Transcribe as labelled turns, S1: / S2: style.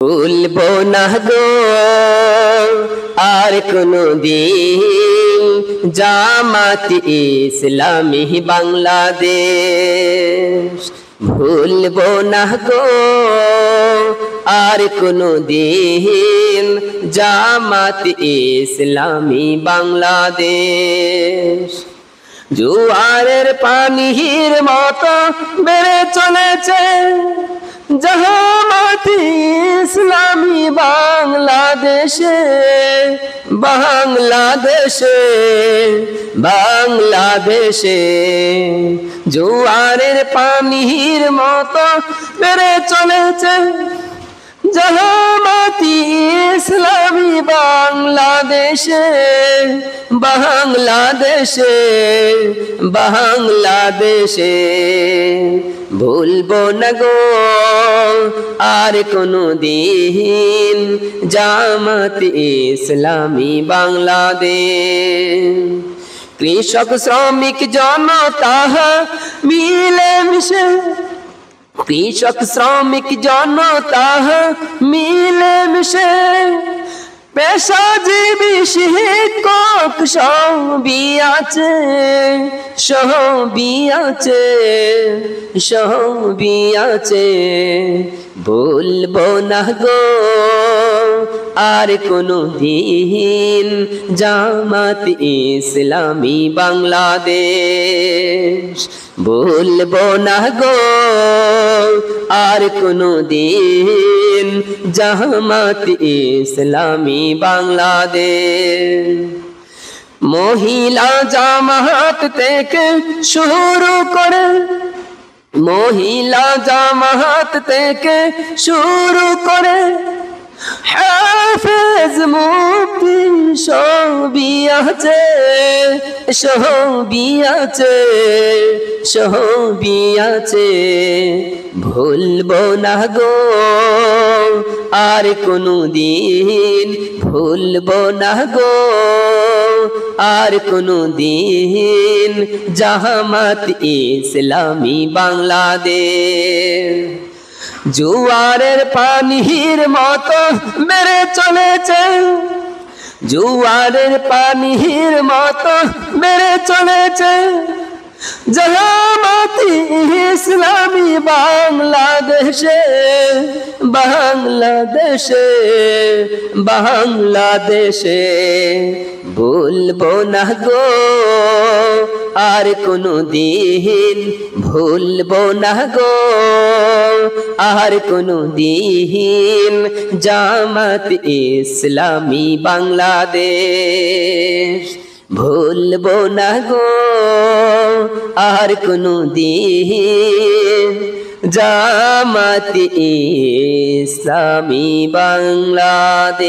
S1: ভুলবো না গো আর কোনো দিন জামাত ইসলামী বাংলাদেশ। ভুলবো না গো আর কোনো দিন জামাত ইসলামী বাংলাদেশ। জোয়ারের পানির মতো বেড়ে চলেছে জামাত ইসলামী বাংলাদেশে, বাংলাদেশে, বাংলাদেশে। জোয়ারের পানির মতো বেড়ে চলেছে জামাত ইসলামী বাংলাদেশে, বাংলাদেশে, বাংলাদেশে। ভুলবো না গো আর কোনো দিন জামাত ইসলামী বাংলাদেশ। কৃষক শ্রমিক জনতা মিলে মিশে, কৃষক শ্রমিক জনতা মিলে মিশে, পেশাজীবী শিক্ষক সবই আছে, সবই আছে, সবই আছে। ভুলবো না গো আর কোনো দিন জামাত ইসলামী বাংলাদেশ। ভুলবো না গো আর কোনো দিন জামাত ইসলামী বাংলাদেশ। মহিলা জামাত থেকে শুরু করে, মহিলা জামাত থেকে শুরু করে হাফেজ মুফতি সবই আছে, সবই আছে, সবই আছে। ভুলবো না গো আর কোনো দিন, ভুলবো না গো আর কোনো দিন জামাত ইসলামী বাংলাদেশ। জোয়ারের পানির মতো বেড়ে চলেছে, জোয়ারের পানির মতো বেড়ে চলেছে জামাত ইসলামী বাংলাদেশে, বাংলাদেশে, বাংলাদেশে। ভুলবো না গো আর কোনো দিন, ভুলবো না গো আর কোনো দিন জামাত ইসলামী বাংলাদেশ। ভুলবো না গো আর কোনো দিন জামাত ইসলামী বাংলাদেশ।